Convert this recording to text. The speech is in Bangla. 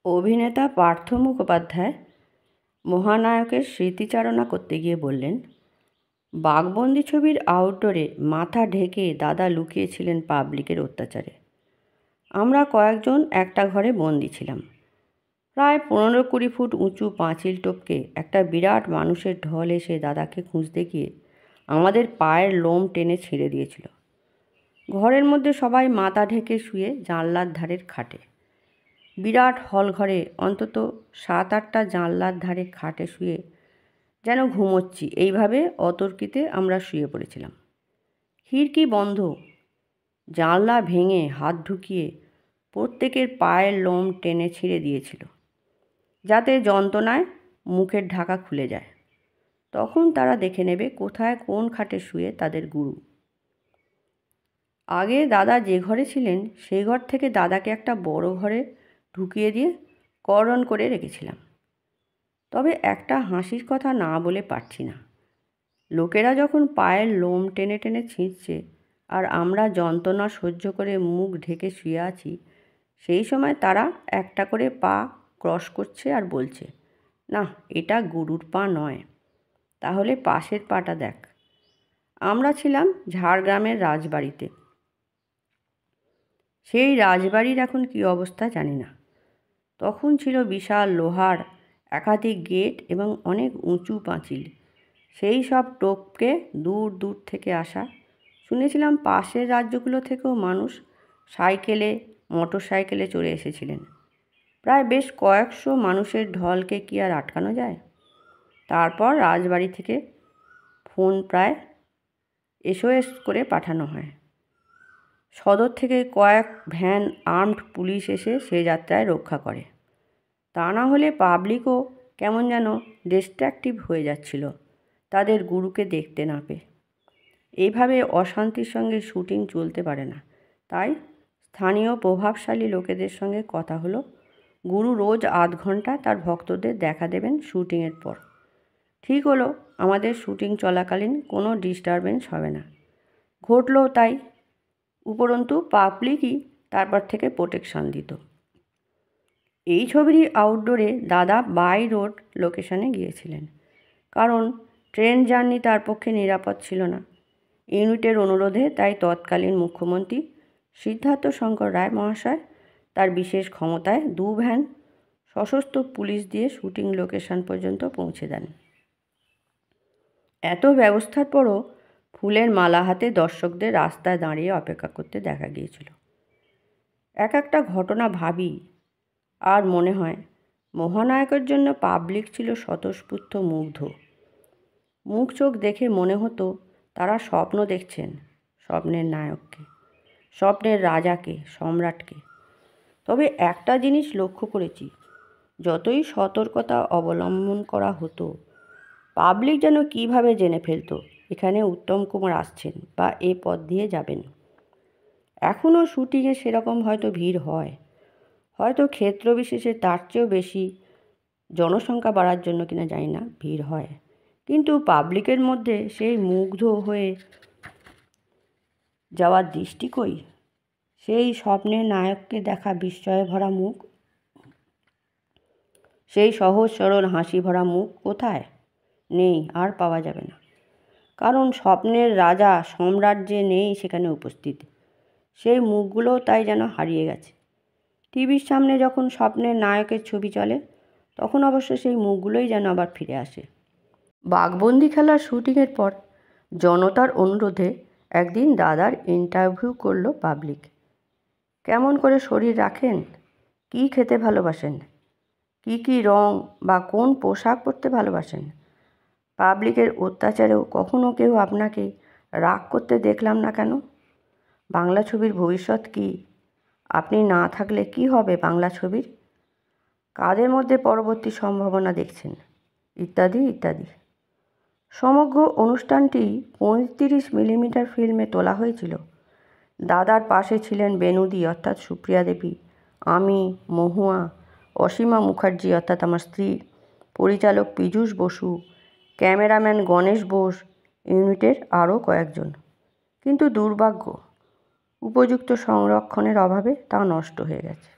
অভিনেতা পার্থ মুখোপাধ্যায় মহানায়কের স্মৃতিচারণা করতে গিয়ে বললেন, বাঘবন্দি ছবির আউটডোরে মাথা ঢেকে দাদা লুকিয়েছিলেন পাবলিকের অত্যাচারে। আমরা কয়েকজন একটা ঘরে বন্দি ছিলাম। প্রায় 15-20 ফুট উঁচু পাঁচিল টপকে একটা বিরাট মানুষের ঢল এসে দাদাকে খুঁজতে গিয়ে আমাদের পায়ের লোম টেনে ছিঁড়ে দিয়েছিল। ঘরের মধ্যে সবাই মাথা ঢেকে শুয়ে জানলার ধারের খাটে। বিরাট হল ঘরে অন্তত 7-8টা জানলার ধারে খাটে শুয়ে যেন ঘুমোচ্ছি এইভাবে অতর্কিতে আমরা শুয়ে পড়েছিলাম। খিড়কি বন্ধ, জানলা ভেঙে হাত ঢুকিয়ে প্রত্যেকের পায়ের লোম টেনে ছিঁড়ে দিয়েছিল, যাতে যন্ত্রণায় মুখের ঢাকা খুলে যায়। তখন তারা দেখে নেবে কোথায় কোন খাটে শুয়ে তাদের গুরু। আগে দাদা যে ঘরে ছিলেন সেই ঘর থেকে দাদাকে একটা বড় ঘরে ঢুকিয়ে দিয়ে করণ করে রেখেছিলাম। তবে একটা হাসির কথা না বলে পারছি না। লোকেরা যখন পায়ের লোম টেনে টেনে ছিঁড়ছে আর আমরা যন্ত্রণা সহ্য করে মুখ ঢেকে শুয়ে আছি, সেই সময় তারা একটা করে পা ক্রস করছে আর বলছে, না, এটা গুরুর পা নয়, তাহলে পাশের পাটা দেখ। আমরা ছিলাম ঝাড়গ্রামের রাজবাড়িতে। সেই রাজবাড়ির এখন কী অবস্থা জানি না। তখন ছিল বিশাল লোহার একাধিক গেট এবং অনেক উঁচু পাঁচিল। সেই সব টপকে দূর দূর থেকে আসা। শুনেছিলাম পাশের রাজ্যগুলো থেকেও মানুষ সাইকেলে, মোটর সাইকেলে চড়ে এসেছিলেন। প্রায় বেশ কয়েকশো মানুষের ঢলকে কি আর আটকানো যায়? তারপর রাজবাড়ি থেকে ফোন প্রায় SOS করে পাঠানো হয়। সদর থেকে কয়েক ভ্যান আর্মড পুলিশ এসে সে যাত্রায় রক্ষা করে। তা না হলে পাবলিকও কেমন যেন ডিস্ট্র্যাক্টিভ হয়ে যাচ্ছিল তাদের গুরুকে দেখতে না পেয়ে। এইভাবে অশান্তির সঙ্গে শুটিং চলতে পারে না। তাই স্থানীয় প্রভাবশালী লোকেদের সঙ্গে কথা হলো, গুরু রোজ আধ ঘন্টা তার ভক্তদের দেখা দেবেন শুটিংয়ের পর। ঠিক হলো, আমাদের শুটিং চলাকালীন কোনো ডিস্টারবেন্স হবে না। ঘটলও তাই। উপরন্তু পাবলিকই তারপর থেকে প্রোটেকশন দিত। এই ছবির আউটডোরে দাদা বাই রোড লোকেশনে গিয়েছিলেন, কারণ ট্রেন জার্নি তার পক্ষে নিরাপদ ছিল না। ইউনিটের অনুরোধে তাই তৎকালীন মুখ্যমন্ত্রী সিদ্ধার্থ শঙ্কর রায় মহাশয় তার বিশেষ ক্ষমতায় 2 ভ্যান সশস্ত্র পুলিশ দিয়ে শুটিং লোকেশন পর্যন্ত পৌঁছে দেন। এত ব্যবস্থার পরও ফুলের মালা হাতে দর্শকদের রাস্তায় দাঁড়িয়ে অপেক্ষা করতে দেখা গিয়েছিল। একটা ঘটনা ভাবি আর মনে হয় মহানায়কের জন্য পাবলিক ছিল স্বতঃস্ফূর্ত মুগ্ধ। মুখ চোখ দেখে মনে হতো তারা স্বপ্ন দেখছেন, স্বপ্নের নায়ককে, স্বপ্নের রাজাকে, সম্রাটকে। তবে একটা জিনিস লক্ষ্য করেছি, যতই সতর্কতা অবলম্বন করা হতো, পাবলিক যেন কীভাবে জেনে ফেলতো এখানে উত্তম কুমার আসছেন বা এ পথ দিয়ে যাবেন। এখনও শুটিংয়ে সেরকম হয়তো ভিড় হয়, হয়তো ক্ষেত্র বিশেষে তার চেয়েও বেশি জনসংখ্যা বাড়ার জন্য কিনা জানি না ভিড় হয়, কিন্তু পাবলিকের মধ্যে সেই মুগ্ধ হয়ে যাওয়ার দৃষ্টি কই? সেই স্বপ্নের নায়ককে দেখা বিস্ময়ে ভরা মুখ, সেই সহজ সরল হাসি ভরা মুখ কোথায়? নেই, আর পাওয়া যাবে না। কারণ স্বপ্নের রাজা, সম্রাট যে নেই সেখানে উপস্থিত, সেই মুখগুলোও তাই যেন হারিয়ে গেছে। টিভির সামনে যখন স্বপ্নের নায়কের ছবি চলে, তখন অবশ্য সেই মুখগুলোই যেন আবার ফিরে আসে। বাঘবন্দি খেলার শুটিংয়ের পর জনতার অনুরোধে একদিন দাদার ইন্টারভিউ করলো পাবলিক। কেমন করে শরীর রাখেন, কী খেতে ভালোবাসেন, কী রং বা কোন পোশাক পরতে ভালোবাসেন। পাবলিকের অত্যাচারেও কখনো কেউ আপনাকে রাগ করতে দেখলাম না কেন? বাংলা ছবির ভবিষ্যৎ কী? আপনি না থাকলে কি হবে বাংলা ছবির? কাদের মধ্যে পরবর্তী সম্ভাবনা দেখছেন, ইত্যাদি ইত্যাদি। সমগ্র অনুষ্ঠানটি 35 মিলিমিটার ফিল্মে তোলা হয়েছিল। দাদার পাশে ছিলেন বেনুদি অর্থাৎ সুপ্রিয়া দেবী, আমি, মহুয়া, অসীমা মুখার্জি অর্থাৎ আমার স্ত্রী, পরিচালক পীযূষ বসু, ক্যামেরাম্যান গণেশ বোস, ইউনিটের আরও কয়েকজন। কিন্তু দুর্ভাগ্য, উপযুক্ত সংরক্ষণের অভাবে তা নষ্ট হয়ে গেছে।